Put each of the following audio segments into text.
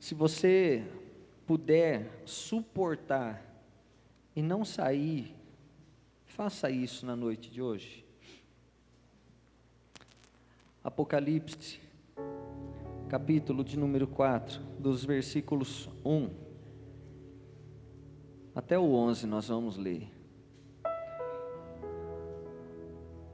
Se você puder suportar e não sair, faça isso na noite de hoje. Apocalipse, capítulo de número 4, dos versículos 1 até o 11 nós vamos ler.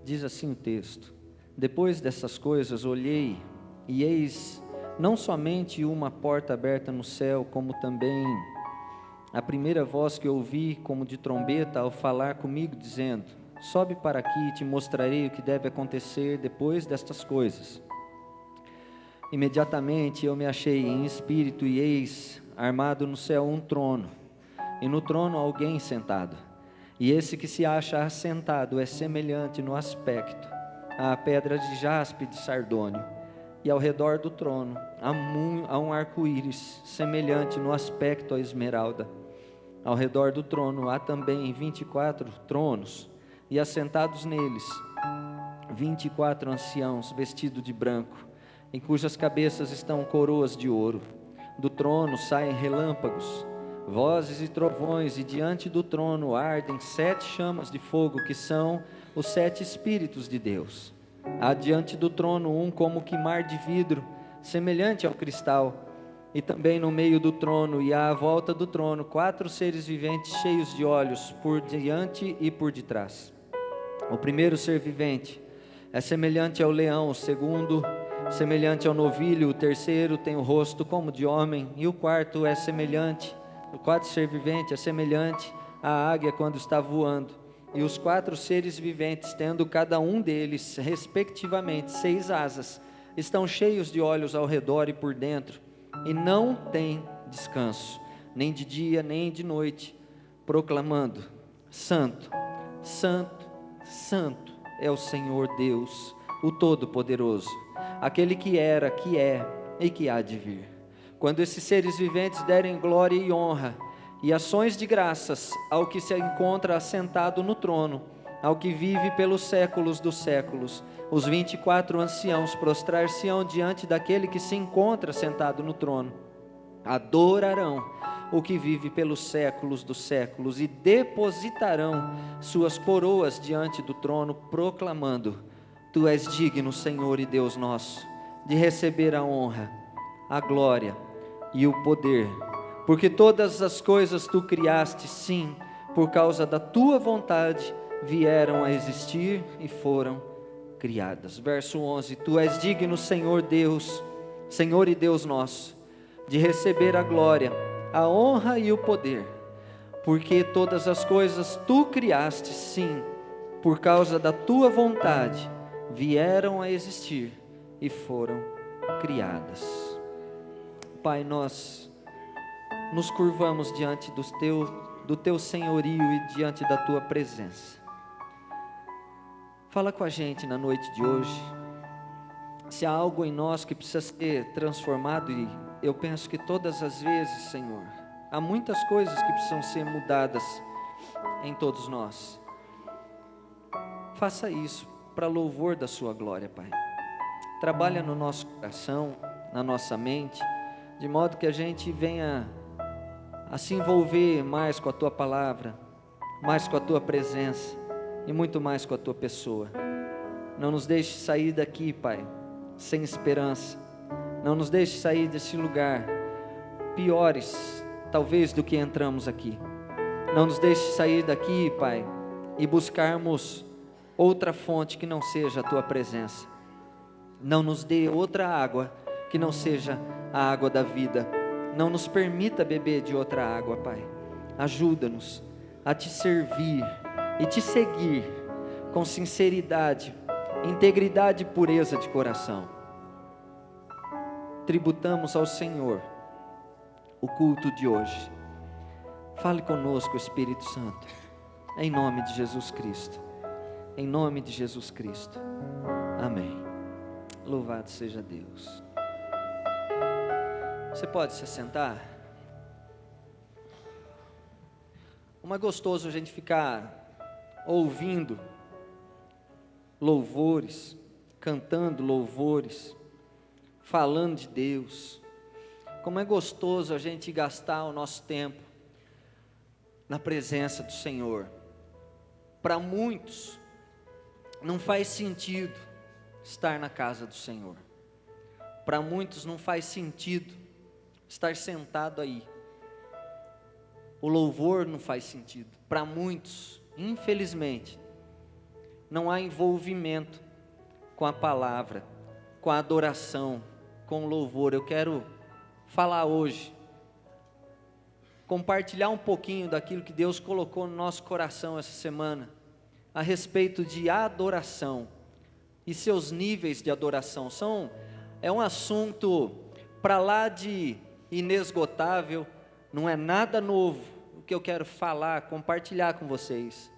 Diz assim o texto: Depois dessas coisas olhei, e eis não somente uma porta aberta no céu, como também a primeira voz que ouvi como de trombeta ao falar comigo, dizendo: Sobe para aqui e te mostrarei o que deve acontecer depois destas coisas. Imediatamente eu me achei em espírito, e eis armado no céu um trono, e no trono alguém sentado. E esse que se acha assentado é semelhante no aspecto à pedra de jaspe e de sardônio, e ao redor do trono há um arco-íris semelhante no aspecto à esmeralda. Ao redor do trono há também 24 tronos, e assentados neles 24 anciãos vestidos de branco, em cujas cabeças estão coroas de ouro. Do trono saem relâmpagos, vozes e trovões, e diante do trono ardem 7 chamas de fogo, que são os 7 Espíritos de Deus. Há diante do trono um como que mar de vidro, semelhante ao cristal, e também no meio do trono e à volta do trono 4 seres viventes cheios de olhos, por diante e por detrás. O primeiro ser vivente é semelhante ao leão, o segundo semelhante ao novilho, o terceiro tem o rosto como de homem, e o quarto ser vivente é semelhante à águia quando está voando. E os 4 seres viventes, tendo cada um deles, respectivamente, 6 asas, estão cheios de olhos ao redor e por dentro, e não têm descanso, nem de dia nem de noite, proclamando: Santo, Santo, Santo é o Senhor Deus, o Todo-Poderoso, aquele que era, que é e que há de vir. Quando esses seres viventes derem glória e honra e ações de graças ao que se encontra assentado no trono, ao que vive pelos séculos dos séculos, os 24 anciãos prostrar-se-ão diante daquele que se encontra sentado no trono, adorarão o que vive pelos séculos dos séculos e depositarão suas coroas diante do trono, proclamando: Tu és digno, Senhor e Deus nosso, de receber a honra, a glória e o poder, porque todas as coisas Tu criaste, sim, por causa da Tua vontade vieram a existir e foram criadas. Verso 11: Tu és digno, Senhor Deus, Senhor e Deus nosso, de receber a glória, a honra e o poder, porque todas as coisas Tu criaste, sim, por causa da Tua vontade vieram a existir e foram criadas. Pai, nós nos curvamos diante do Teu senhorio e diante da Tua presença. Fala com a gente na noite de hoje. Se há algo em nós que precisa ser transformado, e eu penso que todas as vezes, Senhor, há muitas coisas que precisam ser mudadas em todos nós. Faça isso para louvor da Sua glória, Pai. Trabalha no nosso coração, na nossa mente, de modo que a gente venha a se envolver mais com a Tua palavra, mais com a Tua presença e muito mais com a Tua pessoa. Não nos deixe sair daqui, Pai, sem esperança. Não nos deixe sair desse lugar piores, talvez, do que entramos aqui. Não nos deixe sair daqui, Pai, e buscarmos outra fonte que não seja a Tua presença. Não nos dê outra água que não seja a água da vida. Não nos permita beber de outra água, Pai. Ajuda-nos a Te servir e Te seguir com sinceridade, integridade e pureza de coração. Tributamos ao Senhor o culto de hoje. Fale conosco, Espírito Santo, em nome de Jesus Cristo. Em nome de Jesus Cristo. Amém. Louvado seja Deus. Você pode se assentar? Como é gostoso a gente ficar ouvindo louvores, cantando louvores, falando de Deus. Como é gostoso a gente gastar o nosso tempo na presença do Senhor. Para muitos, não faz sentido estar na casa do Senhor. Para muitos não faz sentido estar sentado aí. O louvor não faz sentido. Para muitos, infelizmente, não há envolvimento com a palavra, com a adoração, com o louvor. Eu quero falar hoje, compartilhar um pouquinho daquilo que Deus colocou no nosso coração essa semana, a respeito de adoração e seus níveis de adoração. É um assunto para lá de inesgotável, não é nada novo o que eu quero falar, compartilhar com vocês,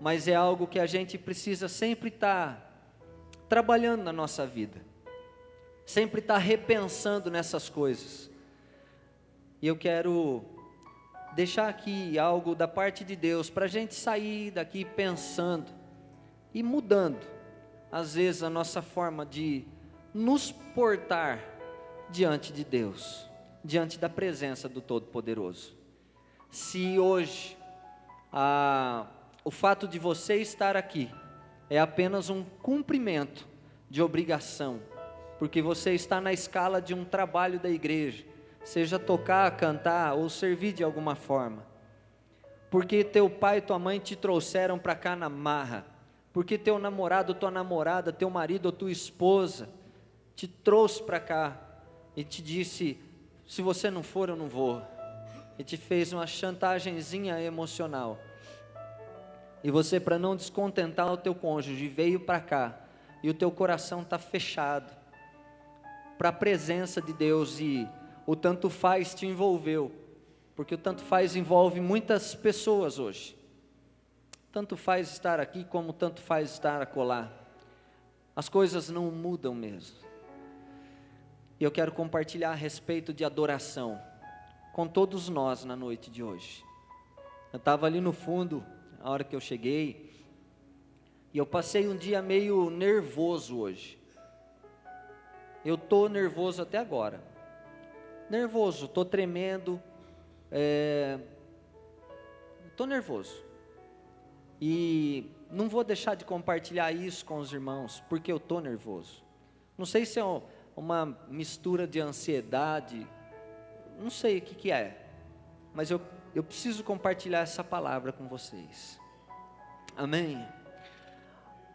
mas é algo que a gente precisa sempre estar trabalhando na nossa vida, sempre estar repensando nessas coisas. E eu quero deixar aqui algo da parte de Deus, para a gente sair daqui pensando e mudando, às vezes, a nossa forma de nos portar diante de Deus, diante da presença do Todo-Poderoso. Se hoje o fato de você estar aqui é apenas um cumprimento de obrigação, porque você está na escala de um trabalho da igreja, seja tocar, cantar ou servir de alguma forma, porque teu pai e tua mãe te trouxeram para cá na marra, porque teu namorado, tua namorada, teu marido ou tua esposa te trouxe para cá e te disse, se você não for eu não vou, e te fez uma chantagenzinha emocional, e você, para não descontentar o teu cônjuge, veio para cá, e o teu coração está fechado para a presença de Deus, e o tanto faz te envolveu, porque o tanto faz envolve muitas pessoas hoje. Tanto faz estar aqui como tanto faz estar acolá. As coisas não mudam mesmo. E eu quero compartilhar a respeito de adoração com todos nós na noite de hoje. Eu estava ali no fundo, a hora que eu cheguei, e eu passei um dia meio nervoso hoje. Eu estou nervoso até agora. Nervoso, estou tremendo, estou nervoso. E não vou deixar de compartilhar isso com os irmãos, porque eu estou nervoso. Não sei se é uma mistura de ansiedade, não sei o que é, mas eu preciso compartilhar essa palavra com vocês. Amém?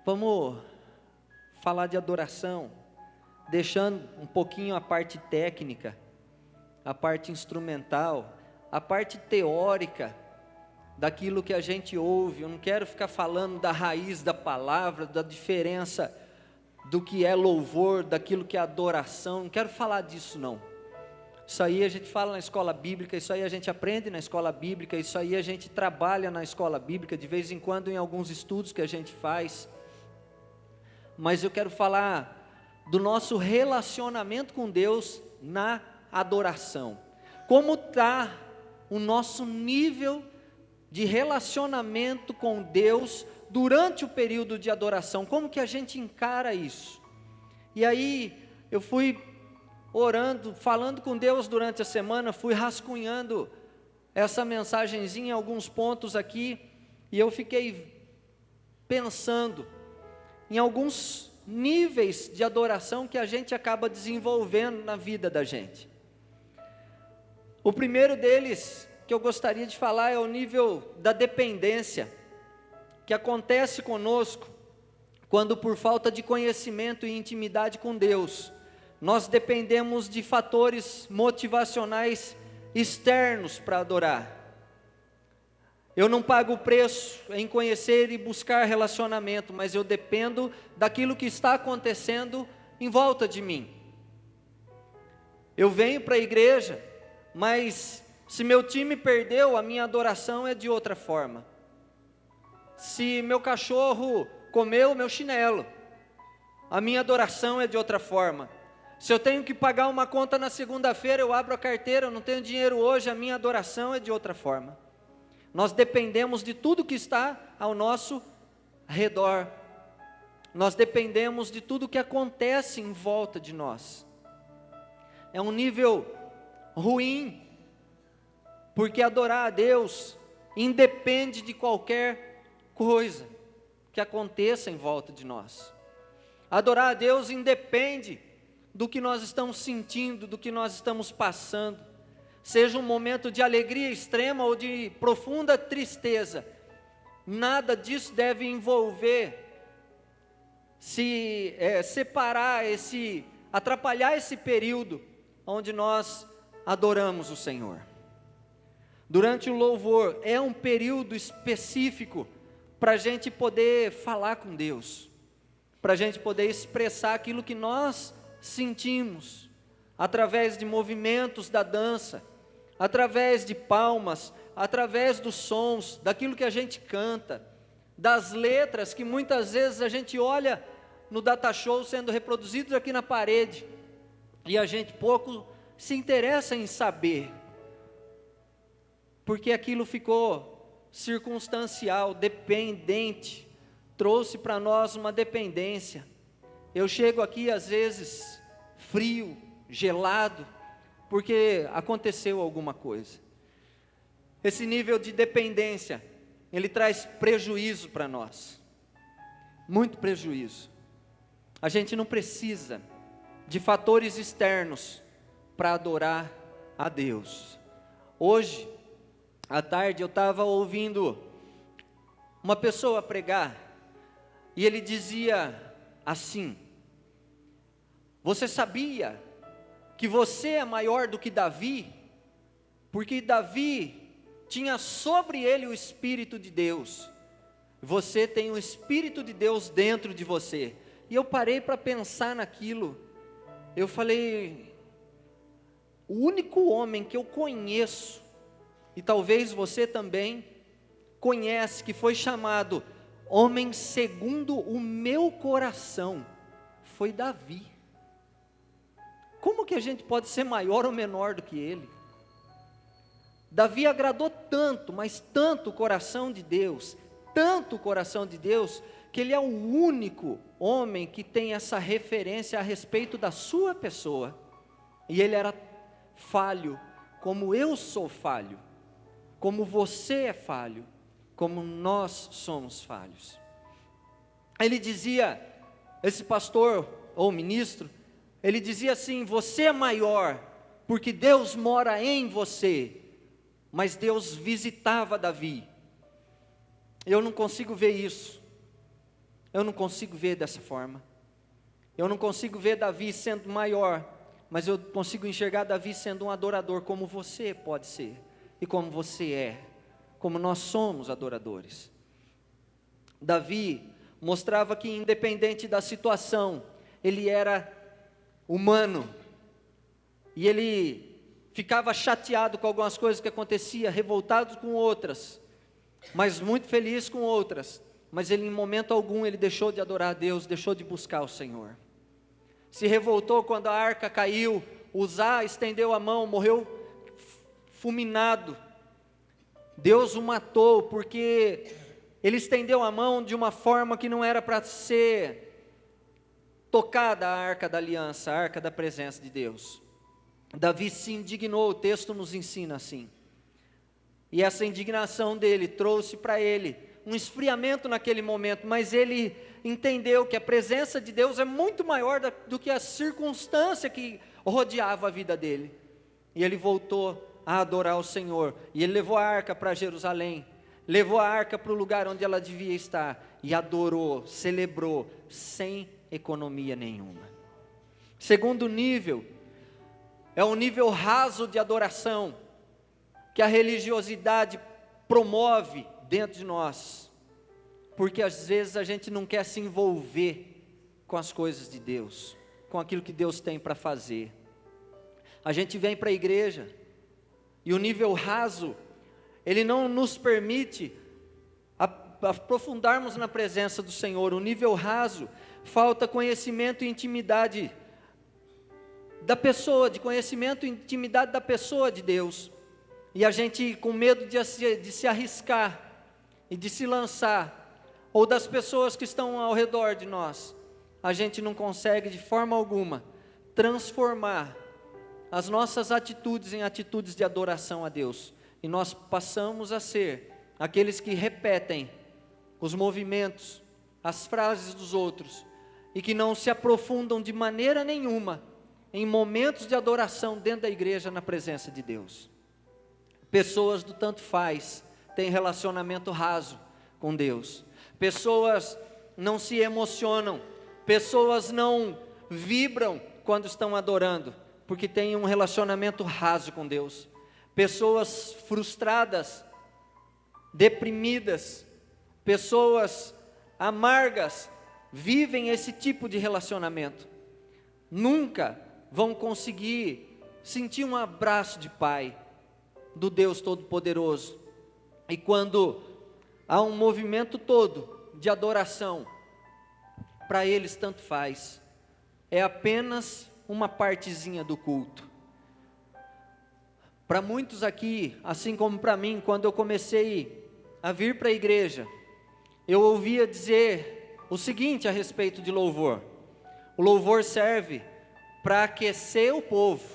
Vamos falar de adoração, deixando um pouquinho a parte técnica, a parte instrumental, a parte teórica, daquilo que a gente ouve. Eu não quero ficar falando da raiz da palavra, da diferença do que é louvor, daquilo que é adoração, não quero falar disso não. Isso aí a gente fala na escola bíblica, isso aí a gente aprende na escola bíblica, isso aí a gente trabalha na escola bíblica, de vez em quando em alguns estudos que a gente faz. Mas eu quero falar do nosso relacionamento com Deus na adoração. Como está o nosso nível de relacionamento com Deus durante o período de adoração, como que a gente encara isso? E aí eu fui orando, falando com Deus durante a semana, fui rascunhando essa mensagenzinha em alguns pontos aqui, e eu fiquei pensando em alguns níveis de adoração que a gente acaba desenvolvendo na vida da gente. O primeiro deles que eu gostaria de falar é o nível da dependência, que acontece conosco quando, por falta de conhecimento e intimidade com Deus, nós dependemos de fatores motivacionais externos para adorar. Eu não pago o preço em conhecer e buscar relacionamento, mas eu dependo daquilo que está acontecendo em volta de mim. Eu venho para a igreja, mas se meu time perdeu, a minha adoração é de outra forma. Se meu cachorro comeu meu chinelo, a minha adoração é de outra forma. Se eu tenho que pagar uma conta na segunda-feira, eu abro a carteira, eu não tenho dinheiro hoje, a minha adoração é de outra forma. Nós dependemos de tudo que está ao nosso redor. Nós dependemos de tudo que acontece em volta de nós. É um nível ruim, porque adorar a Deus independe de qualquer coisa que aconteça em volta de nós. Adorar a Deus independe do que nós estamos sentindo, do que nós estamos passando, seja um momento de alegria extrema ou de profunda tristeza, nada disso deve envolver, atrapalhar esse período onde nós adoramos o Senhor. Durante o louvor é um período específico para a gente poder falar com Deus, para a gente poder expressar aquilo que nós sentimos, através de movimentos da dança, através de palmas, através dos sons, daquilo que a gente canta, das letras que muitas vezes a gente olha no data show sendo reproduzidos aqui na parede, e a gente pouco se interessa em saber, porque aquilo ficou circunstancial, dependente, trouxe para nós uma dependência. Eu chego aqui às vezes frio, gelado, porque aconteceu alguma coisa. Esse nível de dependência, ele traz prejuízo para nós, muito prejuízo. A gente não precisa de fatores externos para adorar a Deus. Hoje, à tarde, eu estava ouvindo uma pessoa pregar, e ele dizia assim: você sabia que você é maior do que Davi? Porque Davi tinha sobre ele o Espírito de Deus, você tem o Espírito de Deus dentro de você. E eu parei para pensar naquilo, eu falei, o único homem que eu conheço, e talvez você também conhece, que foi chamado homem segundo o meu coração, foi Davi. Como que a gente pode ser maior ou menor do que ele? Davi agradou tanto, mas tanto o coração de Deus, tanto o coração de Deus, que ele é o único homem que tem essa referência a respeito da sua pessoa. E ele era falho, como eu sou falho, como você é falho, como nós somos falhos. Ele dizia, esse pastor ou ministro, ele dizia assim: você é maior, porque Deus mora em você. Mas Deus visitava Davi. Eu não consigo ver isso. Eu não consigo ver dessa forma. Eu não consigo ver Davi sendo maior, mas eu consigo enxergar Davi sendo um adorador, como você pode ser, e como você é, como nós somos adoradores. Davi mostrava que, independente da situação, ele era humano, e ele ficava chateado com algumas coisas que aconteciam, revoltado com outras, mas muito feliz com outras. Mas ele, em momento algum, ele deixou de adorar a Deus, deixou de buscar o Senhor. Se revoltou quando a arca caiu, Uzá estendeu a mão, morreu fulminado. Deus o matou, porque ele estendeu a mão de uma forma que não era para ser tocada a arca da aliança, a arca da presença de Deus. Davi se indignou, o texto nos ensina assim. E essa indignação dele trouxe para ele um esfriamento naquele momento, mas ele entendeu que a presença de Deus é muito maior do que a circunstância que rodeava a vida dele. E ele voltou a adorar o Senhor, e ele levou a arca para Jerusalém, levou a arca para o lugar onde ela devia estar, e adorou, celebrou, sem economia nenhuma. Segundo nível, é um nível raso de adoração, que a religiosidade promove dentro de nós, porque às vezes a gente não quer se envolver com as coisas de Deus, com aquilo que Deus tem para fazer. A gente vem para a igreja, e o nível raso, ele não nos permite aprofundarmos na presença do Senhor. O nível raso, falta conhecimento e intimidade da pessoa, de conhecimento e intimidade da pessoa de Deus, e a gente com medo de se arriscar, e de se lançar, ou das pessoas que estão ao redor de nós, a gente não consegue de forma alguma transformar as nossas atitudes em atitudes de adoração a Deus, e nós passamos a ser aqueles que repetem os movimentos, as frases dos outros, e que não se aprofundam de maneira nenhuma em momentos de adoração dentro da igreja, na presença de Deus. Pessoas do tanto faz têm relacionamento raso com Deus. Pessoas não se emocionam, pessoas não vibram quando estão adorando, porque têm um relacionamento raso com Deus. Pessoas frustradas, deprimidas, pessoas amargas, vivem esse tipo de relacionamento. Nunca vão conseguir sentir um abraço de Pai, do Deus Todo-Poderoso. E quando há um movimento todo de adoração, para eles tanto faz, é apenas uma partezinha do culto. Para muitos aqui, assim como para mim, quando eu comecei a vir para a igreja, eu ouvia dizer o seguinte a respeito de louvor: o louvor serve para aquecer o povo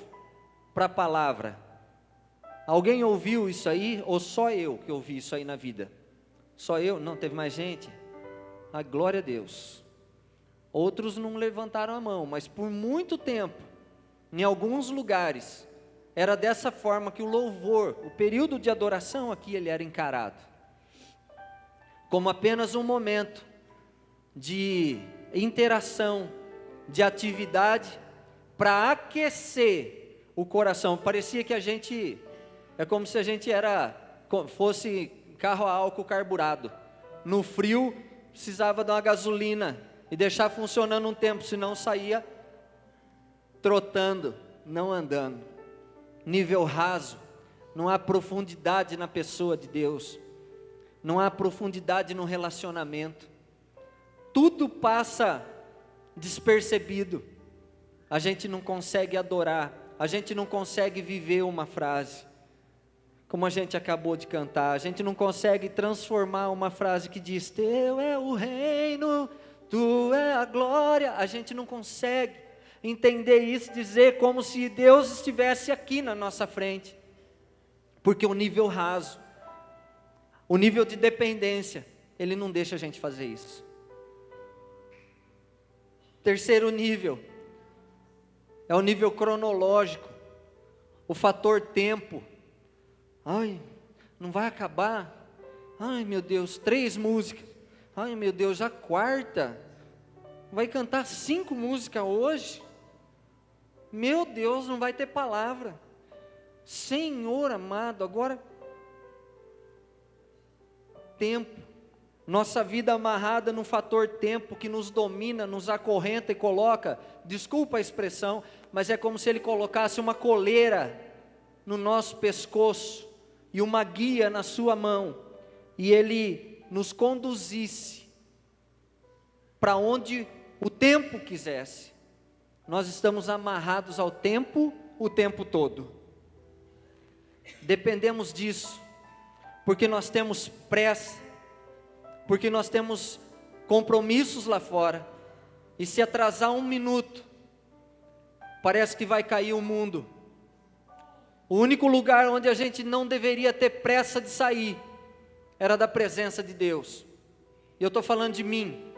para a palavra. Alguém ouviu isso aí, ou só eu que ouvi isso aí na vida? Só eu? Não, teve mais gente? A glória a Deus. Outros não levantaram a mão, mas por muito tempo, em alguns lugares, era dessa forma que o louvor, o período de adoração aqui, ele era encarado, como apenas um momento de interação, de atividade, para aquecer o coração. Parecia que a gente, é como se a gente fosse carro a álcool carburado. No frio, precisava de uma gasolina e deixar funcionando um tempo, senão saía trotando, não andando. Nível raso, não há profundidade na pessoa de Deus, não há profundidade no relacionamento, tudo passa despercebido. A gente não consegue adorar, a gente não consegue viver uma frase, como a gente acabou de cantar, a gente não consegue transformar uma frase que diz: Teu é o reino, Tu é a glória. A gente não consegue entender isso, dizer como se Deus estivesse aqui na nossa frente, porque o nível raso, o nível de dependência, ele não deixa a gente fazer isso. Terceiro nível é o nível cronológico, o fator tempo. Ai, não vai acabar. Ai, meu Deus, 3 músicas. Ai, meu Deus, a quarta. Vai cantar 5 músicas hoje. Meu Deus, não vai ter palavra. Senhor amado, agora tempo. Nossa vida amarrada no fator tempo que nos domina, nos acorrenta e coloca, desculpa a expressão, mas é como se ele colocasse uma coleira no nosso pescoço e uma guia na sua mão, e ele nos conduzisse para onde o tempo quisesse. Nós estamos amarrados ao tempo o tempo todo. Dependemos disso, porque nós temos pressa, porque nós temos compromissos lá fora, e se atrasar 1 minuto, parece que vai cair o mundo. O único lugar onde a gente não deveria ter pressa de sair, era da presença de Deus. E eu estou falando de mim,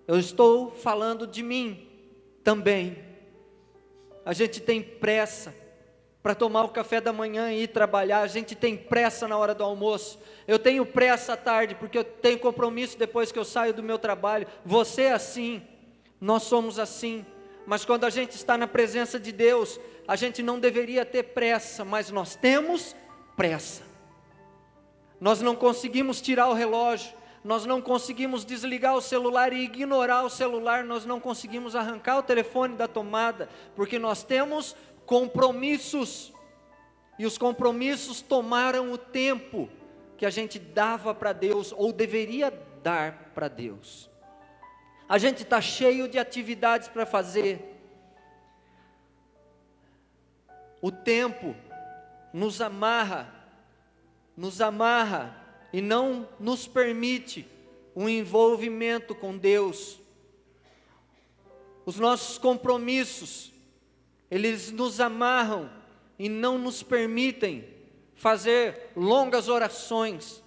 eu estou falando de mim também. A gente tem pressa para tomar o café da manhã e ir trabalhar, a gente tem pressa na hora do almoço, eu tenho pressa à tarde, porque eu tenho compromisso depois que eu saio do meu trabalho. Você é assim, nós somos assim, mas quando a gente está na presença de Deus, a gente não deveria ter pressa, mas nós temos pressa. Nós não conseguimos tirar o relógio, nós não conseguimos desligar o celular e ignorar o celular, nós não conseguimos arrancar o telefone da tomada, porque nós temos compromissos, e os compromissos tomaram o tempo que a gente dava para Deus, ou deveria dar para Deus. A gente está cheio de atividades para fazer. O tempo nos amarra e não nos permite um envolvimento com Deus. Os nossos compromissos, eles nos amarram e não nos permitem fazer longas orações,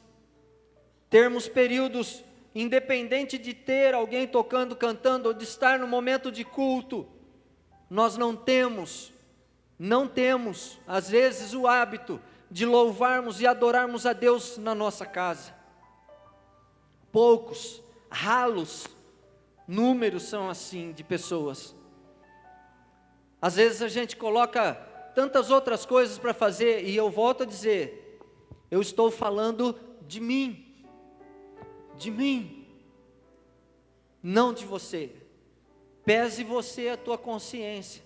termos períodos, independente de ter alguém tocando, cantando, ou de estar no momento de culto, nós não temos, às vezes, o hábito de louvarmos e adorarmos a Deus na nossa casa. Poucos, ralos números são assim de pessoas. Às vezes a gente coloca tantas outras coisas para fazer, e eu volto a dizer, eu estou falando de mim, não de você. Pese você a tua consciência.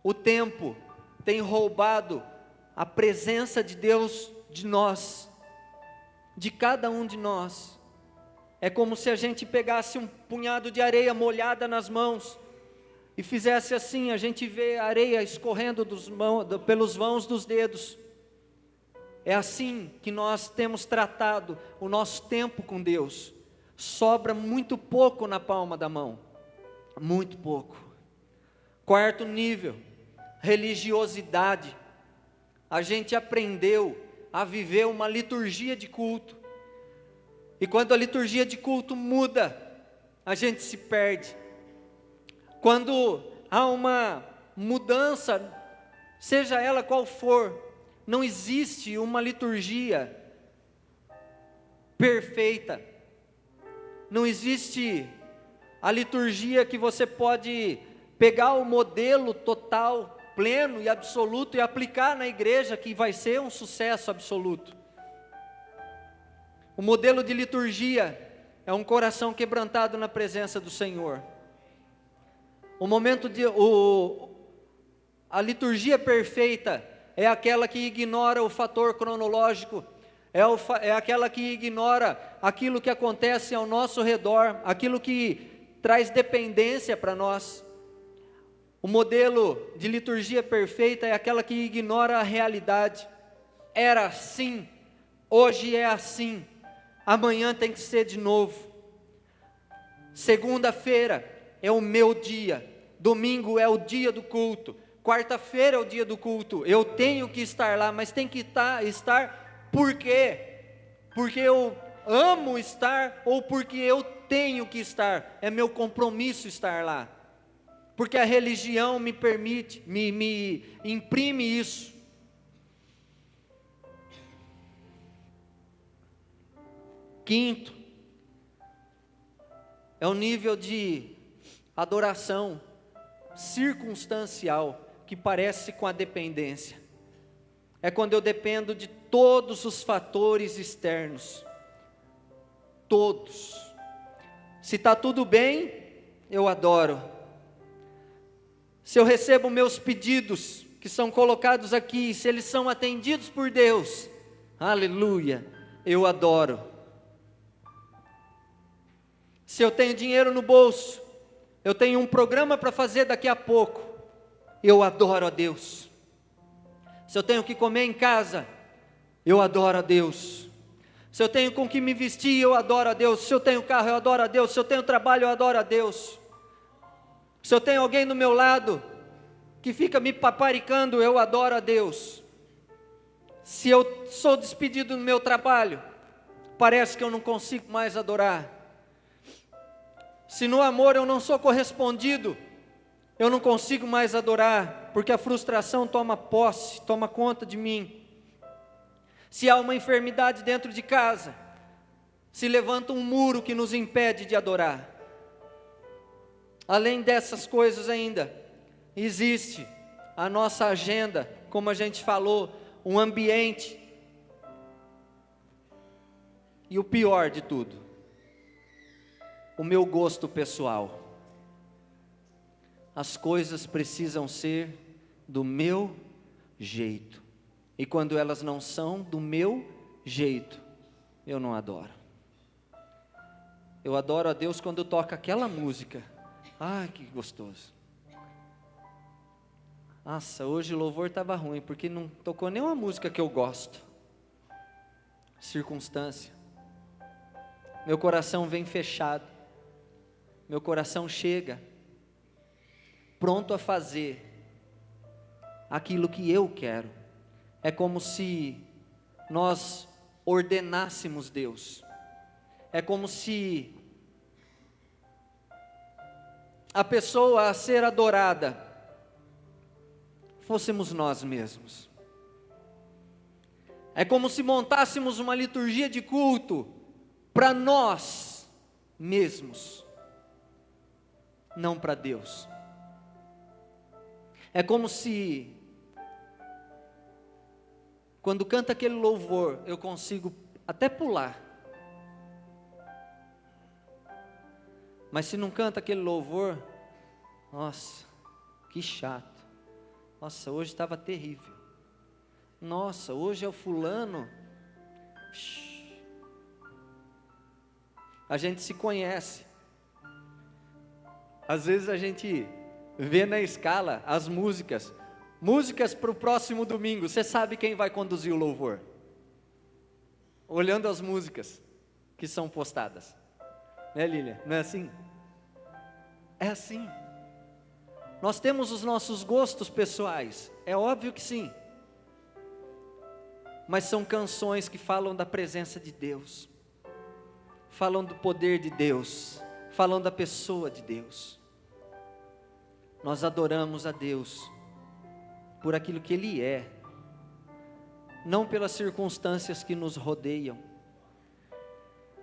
O tempo tem roubado a presença de Deus de nós, de cada um de nós. É como se a gente pegasse um punhado de areia molhada nas mãos e fizesse assim, a gente vê a areia escorrendo pelos vãos dos dedos. É assim que nós temos tratado o nosso tempo com Deus. Sobra muito pouco na palma da mão, muito pouco. Quarto nível, religiosidade. A gente aprendeu a viver uma liturgia de culto, e quando a liturgia de culto muda, a gente se perde. Quando há uma mudança, seja ela qual for, não existe uma liturgia perfeita. Não existe a liturgia que você pode pegar o modelo total, pleno e absoluto e aplicar na igreja, que vai ser um sucesso absoluto. O modelo de liturgia é um coração quebrantado na presença do Senhor. A liturgia perfeita é aquela que ignora o fator cronológico, é aquela que ignora aquilo que acontece ao nosso redor, aquilo que traz dependência para nós. O modelo de liturgia perfeita é aquela que ignora a realidade. Era assim, hoje é assim, amanhã tem que ser de novo. Segunda-feira é o meu dia, domingo é o dia do culto, quarta-feira é o dia do culto, eu tenho que estar lá, mas tem que estar por quê? Porque eu amo estar ou porque eu tenho que estar? É meu compromisso estar lá, porque a religião me permite, me imprime isso. Quinto, é o nível de adoração circunstancial, que parece com a dependência. É quando eu dependo de todos os fatores externos, todos. Se está tudo bem, eu adoro. Se eu recebo meus pedidos, que são colocados aqui, se eles são atendidos por Deus, aleluia, eu adoro. Se eu tenho dinheiro no bolso, eu tenho um programa para fazer daqui a pouco, eu adoro a Deus. Se eu tenho que comer em casa, eu adoro a Deus. Se eu tenho com que me vestir, eu adoro a Deus. Se eu tenho carro, eu adoro a Deus. Se eu tenho trabalho, eu adoro a Deus. Se eu tenho alguém do meu lado que fica me paparicando, eu adoro a Deus. Se eu sou despedido no meu trabalho, parece que eu não consigo mais adorar. Se no amor eu não sou correspondido, eu não consigo mais adorar, porque a frustração toma posse, toma conta de mim. Se há uma enfermidade dentro de casa, se levanta um muro que nos impede de adorar. Além dessas coisas ainda, existe a nossa agenda, como a gente falou, um ambiente. E o pior de tudo, o meu gosto pessoal. As coisas precisam ser do meu jeito. E quando elas não são do meu jeito, eu não adoro. Eu adoro a Deus quando toca aquela música. Ai, que gostoso. Nossa, hoje o louvor estava ruim, porque não tocou nenhuma música que eu gosto. Circunstância. Meu coração vem fechado. Meu coração chega. pronto a fazer aquilo que eu quero. É como se nós ordenássemos Deus. É como se a pessoa a ser adorada fôssemos nós mesmos. É como se montássemos uma liturgia de culto para nós mesmos, não para Deus. É como se, quando canta aquele louvor, eu consigo até pular. Mas se não canta aquele louvor, nossa, que chato. Nossa, hoje estava terrível. Nossa, hoje é o fulano. A gente se conhece. Às vezes a gente vê na escala as músicas para o próximo domingo. Você sabe quem vai conduzir o louvor? Olhando as músicas que são postadas. Né, Lília? Não é assim? É assim. Nós temos os nossos gostos pessoais. É óbvio que sim. Mas são canções que falam da presença de Deus, falam do poder de Deus, falam da pessoa de Deus. Nós adoramos a Deus por aquilo que Ele é, não pelas circunstâncias que nos rodeiam.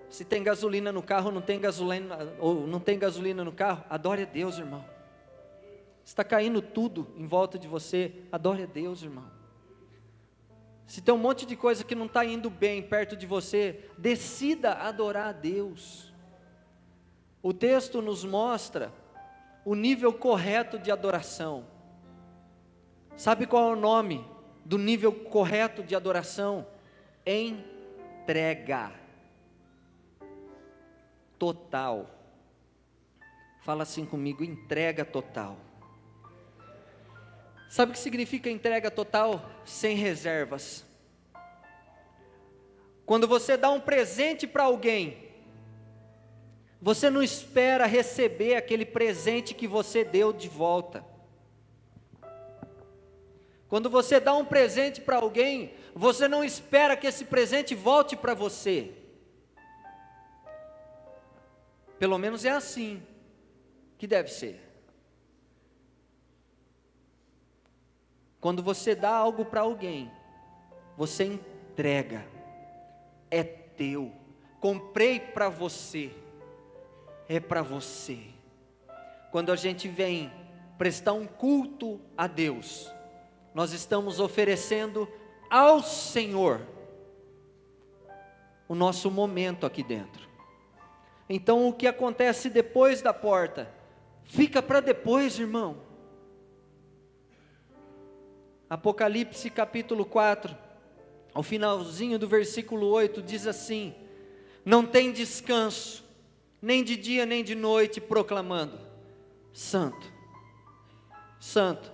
Se tem gasolina no carro, não tem gasolina, ou não tem gasolina no carro, adore a Deus, irmão. Está caindo tudo em volta de você, adore a Deus, irmão. Se tem um monte de coisa que não está indo bem perto de você, decida adorar a Deus. O texto nos mostra o nível correto de adoração. Sabe qual é o nome do nível correto de adoração? Entrega total. Fala assim comigo, entrega total. Sabe o que significa entrega total? Sem reservas. Quando você dá um presente para alguém, você não espera receber aquele presente que você deu de volta. Quando você dá um presente para alguém, você não espera que esse presente volte para você. Pelo menos é assim que deve ser. Quando você dá algo para alguém, você entrega, é teu, comprei para você, é para você. Quando a gente vem prestar um culto a Deus, nós estamos oferecendo ao Senhor o nosso momento aqui dentro. Então o que acontece depois da porta, fica para depois, irmão. Apocalipse capítulo 4, ao finalzinho do versículo 8, diz assim: não tem descanso, nem de dia nem de noite, proclamando: Santo, Santo,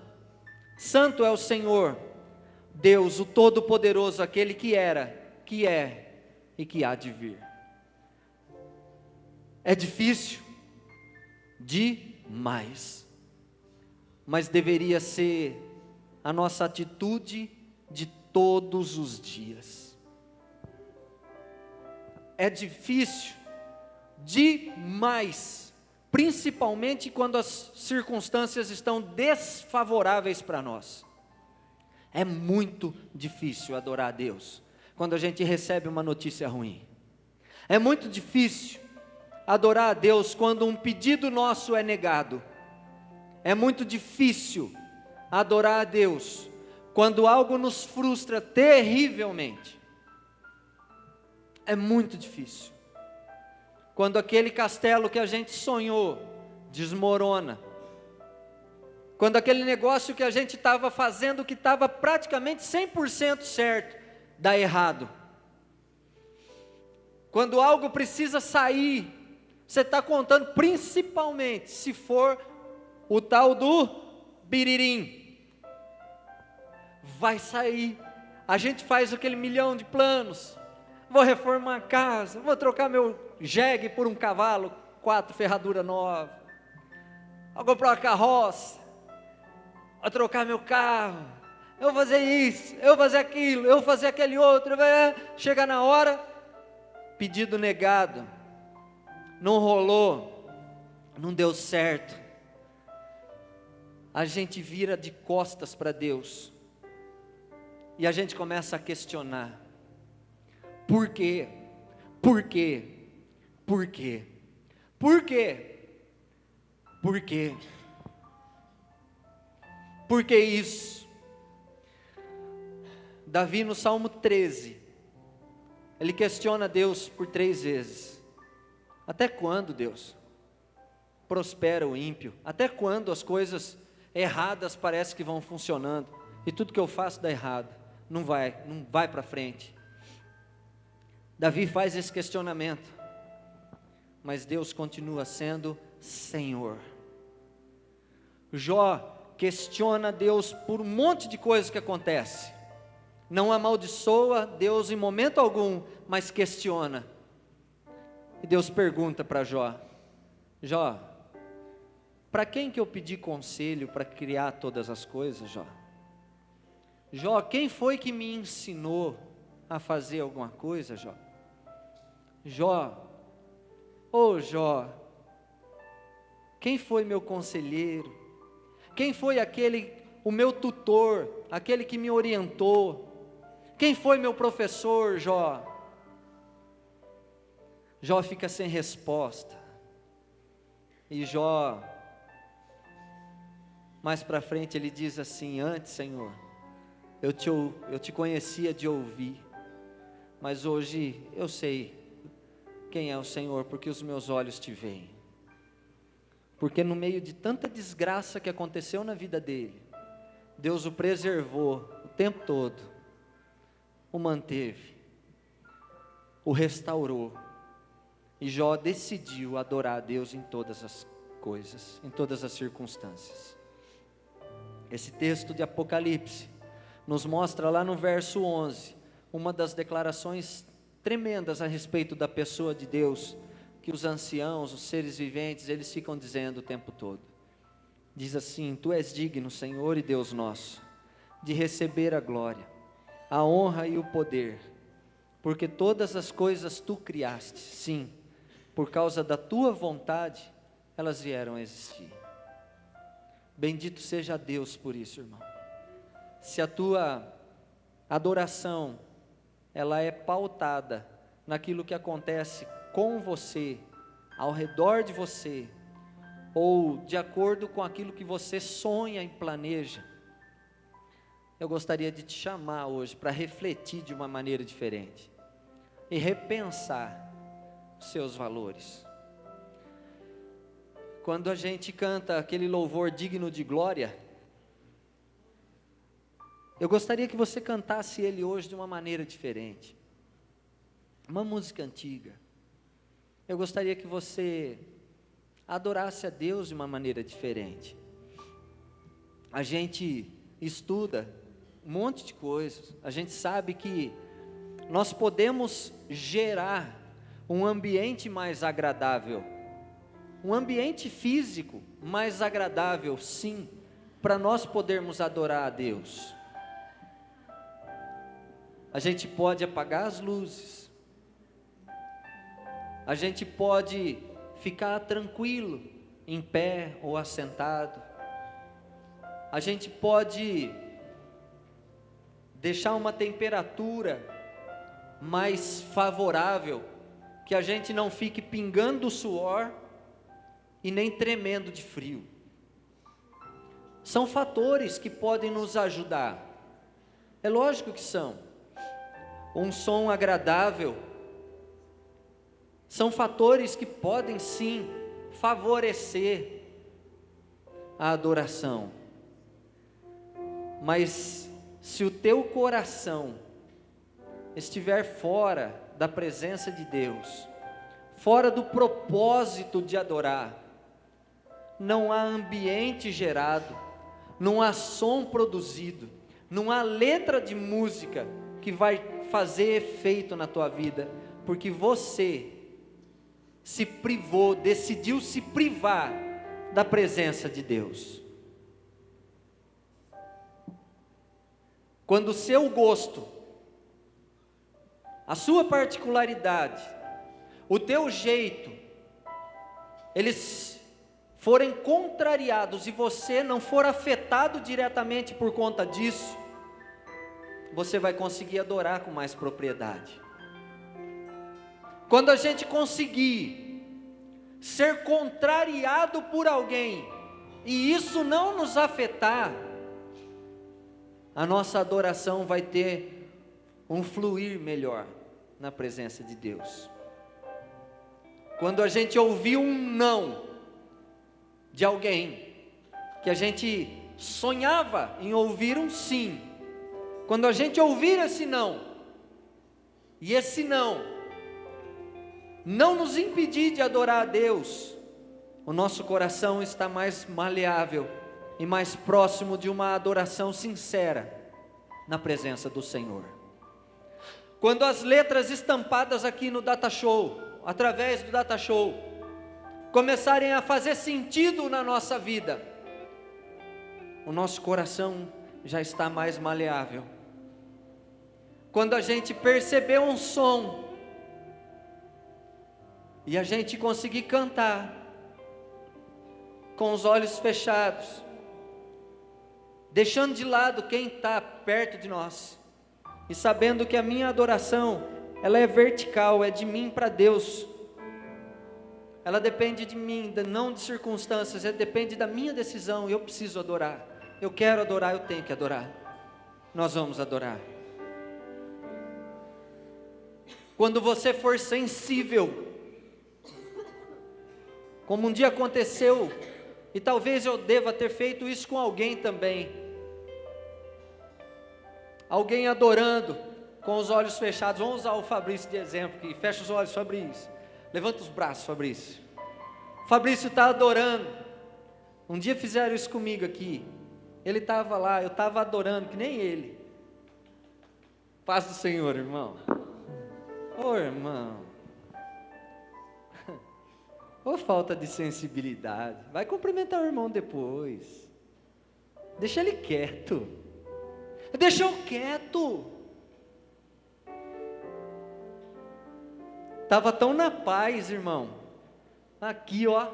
Santo é o Senhor, Deus, o Todo-Poderoso, aquele que era, que é e que há de vir. É difícil? Demais, mas deveria ser a nossa atitude de todos os dias. É difícil demais, principalmente quando as circunstâncias estão desfavoráveis para nós. É muito difícil adorar a Deus quando a gente recebe uma notícia ruim. É muito difícil adorar a Deus quando um pedido nosso é negado. É muito difícil adorar a Deus quando algo nos frustra terrivelmente. É muito difícil. Quando aquele castelo que a gente sonhou desmorona. Quando aquele negócio que a gente estava fazendo, que estava praticamente 100% certo, dá errado. Quando algo precisa sair, você está contando principalmente se for o tal do biririm. Vai sair. A gente faz aquele milhão de planos. Vou reformar a casa, vou trocar meu jegue por um cavalo, 4 ferraduras novas. Vou comprar uma carroça. vou trocar meu carro, eu vou fazer isso, eu vou fazer aquilo, eu vou fazer aquele outro. Chega na hora, pedido negado, não rolou, não deu certo. A gente vira de costas para Deus e a gente começa a questionar: por quê? Por quê? Por quê? Por quê? Por quê? Por que isso? Davi, no Salmo 13, ele questiona Deus por 3 vezes. Até quando, Deus, prospera o ímpio? Até quando as coisas erradas parece que vão funcionando e tudo que eu faço dá errado? Não vai para frente. Davi faz esse questionamento, mas Deus continua sendo Senhor. Jó questiona Deus por um monte de coisas que acontece, não amaldiçoa Deus em momento algum, mas questiona. E Deus pergunta para Jó: Jó, para quem que eu pedi conselho para criar todas as coisas, Jó? Jó, quem foi que me ensinou a fazer alguma coisa, Jó? Jó, Jó, quem foi meu conselheiro? Quem foi o meu tutor, aquele que me orientou? Quem foi meu professor, Jó? Jó fica sem resposta. E Jó, mais para frente ele diz assim: antes, Senhor, eu te conhecia de ouvir, mas hoje eu sei quem é o Senhor, porque os meus olhos te veem. Porque no meio de tanta desgraça que aconteceu na vida dele, Deus o preservou o tempo todo, o manteve, o restaurou, e Jó decidiu adorar a Deus em todas as coisas, em todas as circunstâncias. Esse texto de Apocalipse nos mostra lá no verso 11, uma das declarações tremendas a respeito da pessoa de Deus, que os anciãos, os seres viventes, eles ficam dizendo o tempo todo. Diz assim: Tu és digno, Senhor e Deus nosso, de receber a glória, a honra e o poder, porque todas as coisas Tu criaste, sim, por causa da Tua vontade, elas vieram a existir. Bendito seja Deus por isso, irmão. Se a tua adoração, ela é pautada naquilo que acontece com você, ao redor de você, ou de acordo com aquilo que você sonha e planeja, eu gostaria de te chamar hoje para refletir de uma maneira diferente e repensar os seus valores. Quando a gente canta aquele louvor digno de glória, eu gostaria que você cantasse ele hoje de uma maneira diferente, uma música antiga. Eu gostaria que você adorasse a Deus de uma maneira diferente. A gente estuda um monte de coisas, a gente sabe que nós podemos gerar um ambiente mais agradável, um ambiente físico mais agradável, sim, para nós podermos adorar a Deus. A gente pode apagar as luzes, a gente pode ficar tranquilo, em pé ou assentado, a gente pode deixar uma temperatura mais favorável, que a gente não fique pingando suor e nem tremendo de frio. São fatores que podem nos ajudar, é lógico que são. Um som agradável, são fatores que podem sim favorecer a adoração. Mas se o teu coração estiver fora da presença de Deus, fora do propósito de adorar, não há ambiente gerado, não há som produzido, não há letra de música que vai fazer efeito na tua vida, porque você se privou, decidiu se privar da presença de Deus. quando o seu gosto, a sua particularidade, o teu jeito, eles forem contrariados e você não for afetado diretamente por conta disso, você vai conseguir adorar com mais propriedade. Quando a gente conseguir ser contrariado por alguém, e isso não nos afetar, a nossa adoração vai ter um fluir melhor na presença de Deus. Quando a gente ouvir um não de alguém, que a gente sonhava em ouvir um sim, quando a gente ouvir esse não, e esse não nos impedir de adorar a Deus, o nosso coração está mais maleável e mais próximo de uma adoração sincera na presença do Senhor. Quando as letras estampadas aqui no Data Show, através do Data Show, começarem a fazer sentido na nossa vida, o nosso coração já está mais maleável. Quando a gente perceber um som, e a gente conseguir cantar, com os olhos fechados, deixando de lado quem está perto de nós, e sabendo que a minha adoração, ela é vertical, é de mim para Deus, ela depende de mim, não de circunstâncias, ela depende da minha decisão. Eu preciso adorar, eu quero adorar, eu tenho que adorar. Nós vamos adorar. Quando você for sensível, como um dia aconteceu, e talvez eu deva ter feito isso com alguém também, alguém adorando, com os olhos fechados. Vamos usar o Fabrício de exemplo aqui. Fecha os olhos, Fabrício, levanta os braços, Fabrício. Fabrício está adorando. Um dia fizeram isso comigo aqui, ele estava lá, eu estava adorando, que nem ele. Paz do Senhor, irmão. Ô irmão, ô falta de sensibilidade. Vai cumprimentar o irmão depois, deixa ele quieto, deixa eu quieto. Estava tão na paz, irmão, aqui ó,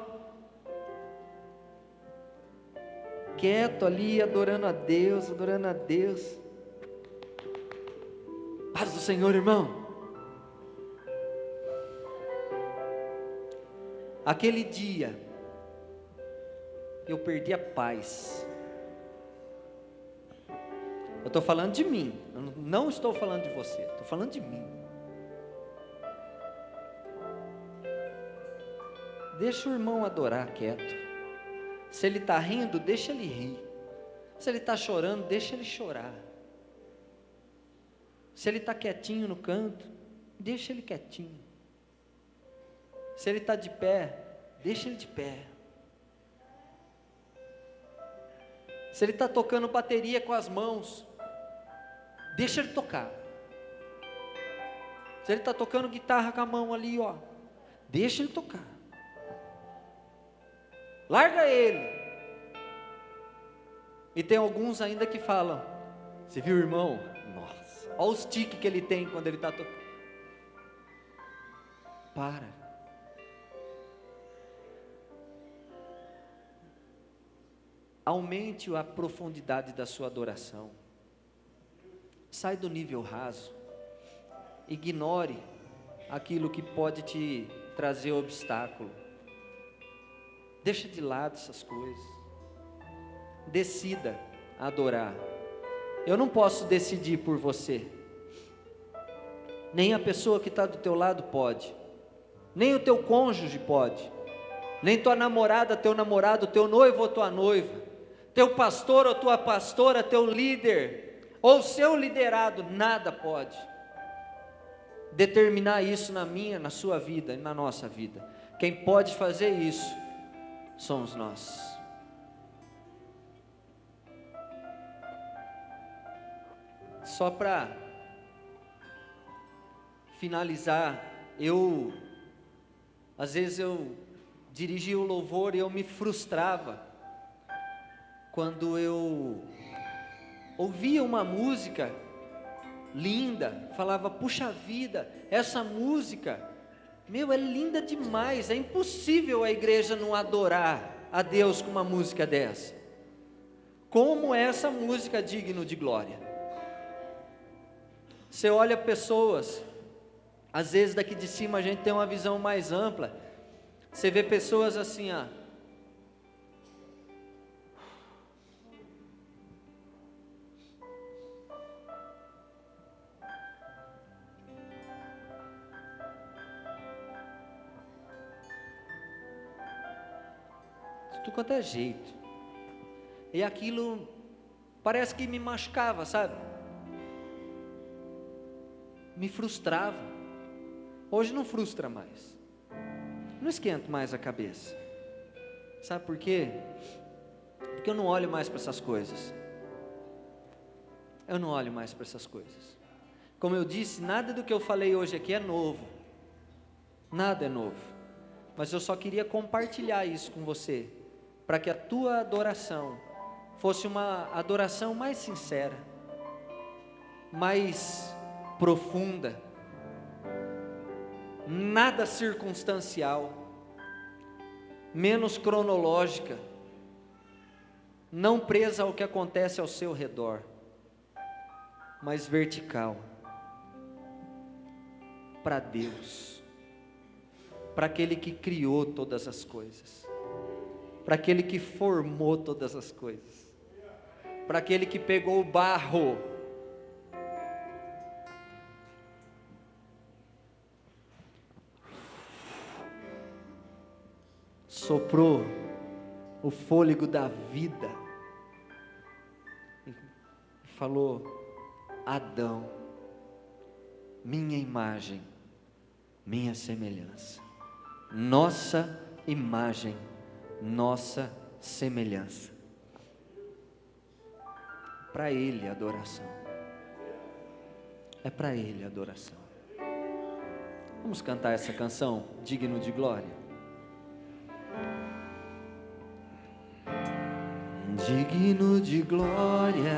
quieto ali, adorando a Deus, adorando a Deus. Paz do Senhor, irmão. Aquele dia, eu perdi a paz. Eu estou falando de mim, eu não estou falando de você, estou falando de mim. Deixa o irmão adorar quieto. Se ele está rindo, deixa ele rir. Se ele está chorando, deixa ele chorar. Se ele está quietinho no canto, deixa ele quietinho. Se ele está de pé, deixa ele de pé. Se ele está tocando bateria com as mãos, deixa ele tocar. Se ele está tocando guitarra com a mão ali, ó, deixa ele tocar. Larga ele. E tem alguns ainda que falam: você viu, irmão? Nossa, olha os tiques que ele tem quando ele está tocando. Para. Aumente a profundidade da sua adoração. Sai do nível raso. Ignore aquilo que pode te trazer obstáculo. Deixa de lado essas coisas. Decida adorar. Eu não posso decidir por você. Nem a pessoa que está do teu lado pode. Nem o teu cônjuge pode. Nem tua namorada, teu namorado, teu noivo ou tua noiva. Teu pastor ou tua pastora, teu líder, ou seu liderado, nada pode determinar isso na minha, na sua vida e na nossa vida. Quem pode fazer isso somos nós. Só para finalizar, às vezes eu dirigia o louvor e eu me frustrava quando eu ouvia uma música linda, falava, puxa vida, essa música, meu, é linda demais, é impossível a igreja não adorar a Deus com uma música dessa. Como é essa música digna de glória? Você olha pessoas, às vezes daqui de cima a gente tem uma visão mais ampla, você vê pessoas assim, ó, de tudo quanto é jeito, e aquilo parece que me machucava, sabe? Me frustrava. Hoje não frustra mais, não esquento mais a cabeça. Sabe por quê? Porque eu não olho mais para essas coisas. Eu não olho mais para essas coisas. Como eu disse, nada do que eu falei hoje aqui é novo. Nada é novo. Mas eu só queria compartilhar isso com você, para que a tua adoração fosse uma adoração mais sincera, mais profunda, nada circunstancial, menos cronológica, não presa ao que acontece ao seu redor, mas vertical, para Deus, para aquele que criou todas as coisas, para aquele que formou todas as coisas, para aquele que pegou o barro, soprou o fôlego da vida e falou: Adão, minha imagem, minha semelhança, nossa imagem, nossa semelhança. Para Ele a adoração, é para Ele a adoração. Vamos cantar essa canção, digno de glória. Digno de glória.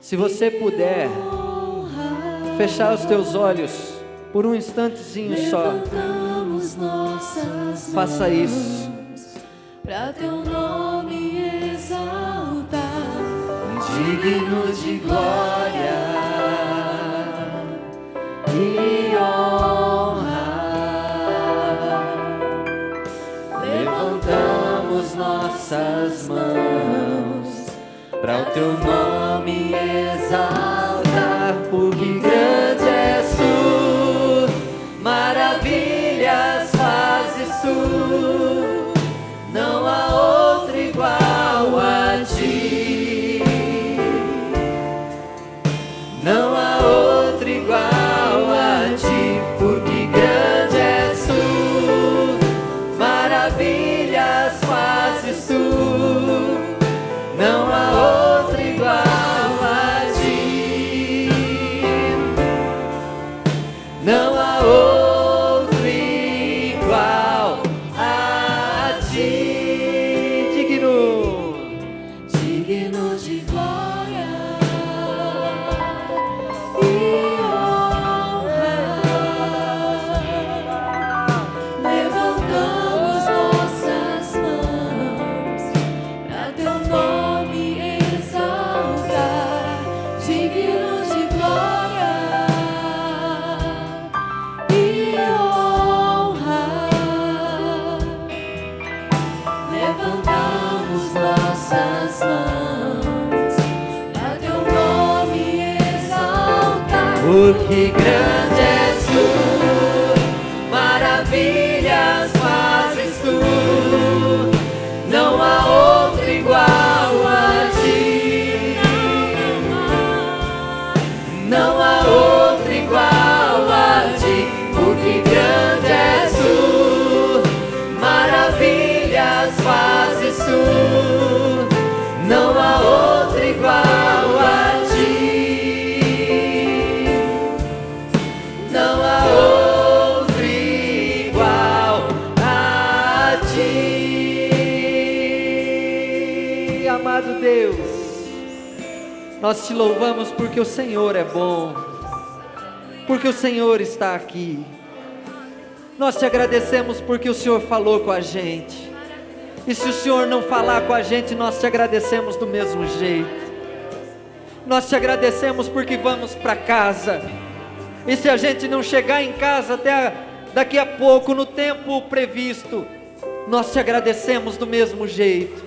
Se você puder fechar os teus olhos por um instantezinho só, faça isso. Para teu nome exaltar, Digno de glória e honra, levantamos nossas mãos para o teu nome exaltar, porque grande és tu, maravilhas fazes tu, não há outro igual a ti, não há outro igual a ti, porque grande és tu, maravilhas fazes tu, não há outro igual a ti, não há outro igual a ti. Digno de glória e honra, levantamos nossas mãos para teu nome exaltar. Digno de glória e honra, levantamos nossas mãos para teu nome exaltar. Porque grande és tu, maravilhas fazes tu, não há outro igual a ti, não há outro igual a ti, porque grande és tu, maravilhas fazes tu, não há outro igual a ti, não há outro igual a ti. Amado Deus, Nós te louvamos porque o Senhor é bom, porque o Senhor está aqui. Nós te agradecemos porque o Senhor falou com a gente. E se o Senhor não falar com a gente, nós te agradecemos do mesmo jeito. Nós te agradecemos porque vamos para casa. E se a gente não chegar em casa até daqui a pouco, no tempo previsto, nós te agradecemos do mesmo jeito.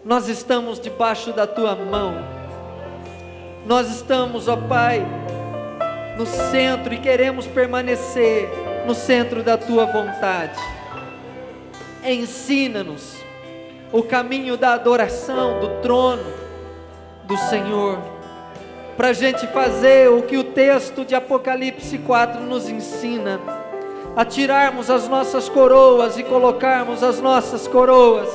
Nós estamos debaixo da tua mão. Nós estamos, ó Pai, no centro e queremos permanecer no centro da tua vontade. Ensina-nos o caminho da adoração, do trono do Senhor, para a gente fazer o que o texto de Apocalipse 4 nos ensina, a tirarmos as nossas coroas e colocarmos as nossas coroas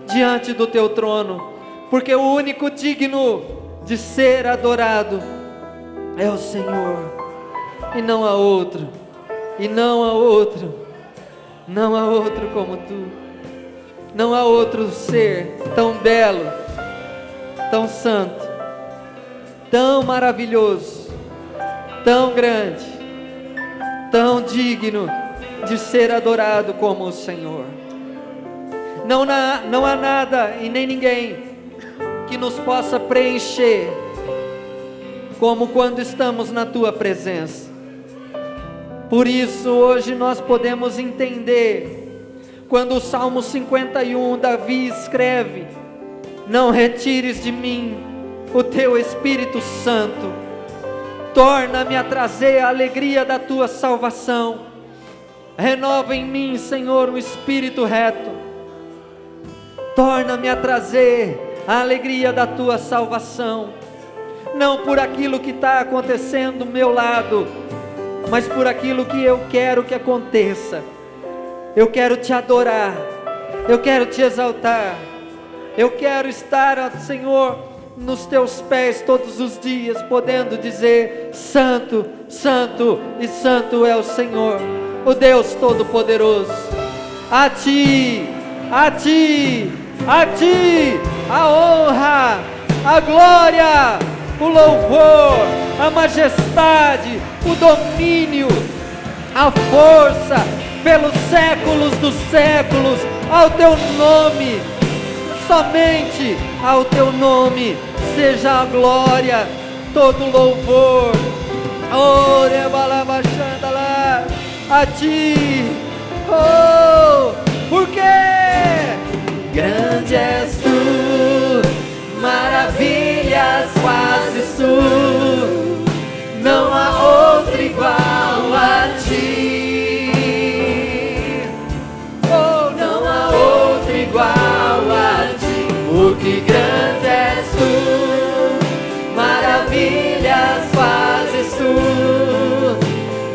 diante do teu trono, porque o único digno de ser adorado é o Senhor, e não há outro, e não há outro, não há outro como tu, não há outro ser tão belo, tão santo, tão maravilhoso, tão grande, tão digno de ser adorado como o Senhor. Não há nada e nem ninguém que nos possa preencher como quando estamos na tua presença. Por isso hoje nós podemos entender quando o Salmo 51, Davi escreve: não retires de mim o teu Espírito Santo, torna-me a trazer a alegria da tua salvação, renova em mim, Senhor, um espírito reto, torna-me a trazer a alegria da tua salvação, não por aquilo que está acontecendo do meu lado, mas por aquilo que eu quero que aconteça. Eu quero te adorar, eu quero te exaltar, eu quero estar, Senhor, nos teus pés todos os dias, podendo dizer: Santo, Santo e Santo é o Senhor, o Deus Todo-Poderoso. A ti, a ti, a ti a honra, a glória, o louvor, a majestade, o domínio, a força, pelos séculos dos séculos, ao teu nome, somente ao teu nome, seja a glória, todo o louvor. A ti, porque grande és tu, maravilhas fazes tu, não há outro igual a ti, não há outro igual a ti, porque grande és tu, maravilhas fazes tu,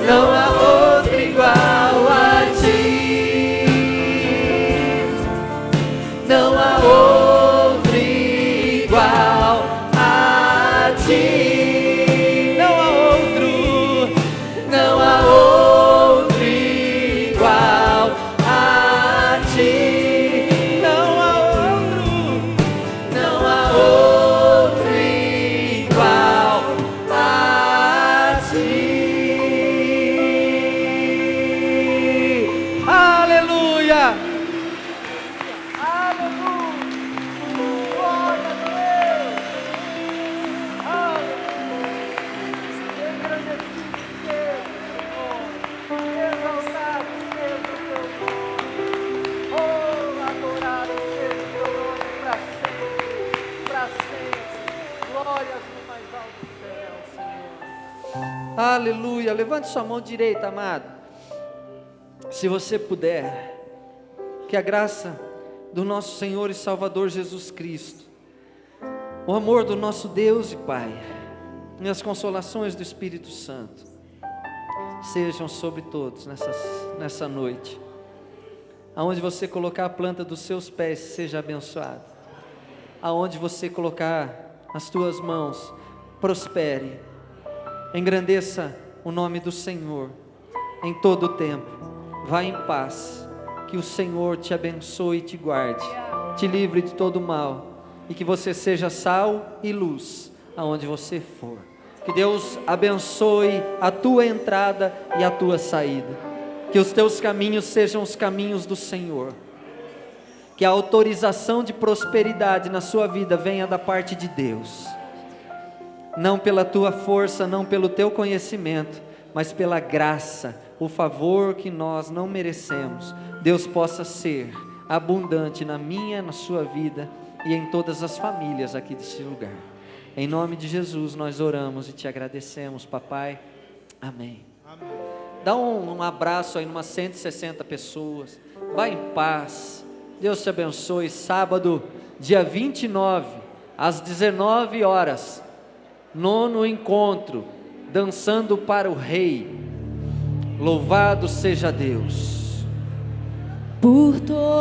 não há outro igual a ti, não há outro igual a ti, não há outro, não há outro igual a ti, não há outro, não há outro igual a ti. Aleluia! Aleluia, levante sua mão direita, amado, se você puder, que a graça do nosso Senhor e Salvador Jesus Cristo, o amor do nosso Deus e Pai, e as consolações do Espírito Santo, sejam sobre todos nessa noite. Aonde você colocar a planta dos seus pés, seja abençoado. Aonde você colocar as tuas mãos, prospere. Engrandeça o nome do Senhor em todo o tempo. Vá em paz. Que o Senhor te abençoe e te guarde, te livre de todo mal e que você seja sal e luz aonde você for. Que Deus abençoe a tua entrada e a tua saída. Que os teus caminhos sejam os caminhos do Senhor. Que a autorização de prosperidade na sua vida venha da parte de Deus. Não pela tua força, não pelo teu conhecimento, mas pela graça, o favor que nós não merecemos. Deus possa ser abundante na minha, na sua vida e em todas as famílias aqui deste lugar. Em nome de Jesus nós oramos e te agradecemos, papai. Amém. Amém. Dá um abraço aí umas 160 pessoas. Vá em paz. Deus te abençoe. Sábado, dia 29, às 19 horas, 9º encontro, dançando para o Rei. Louvado seja Deus. Por todo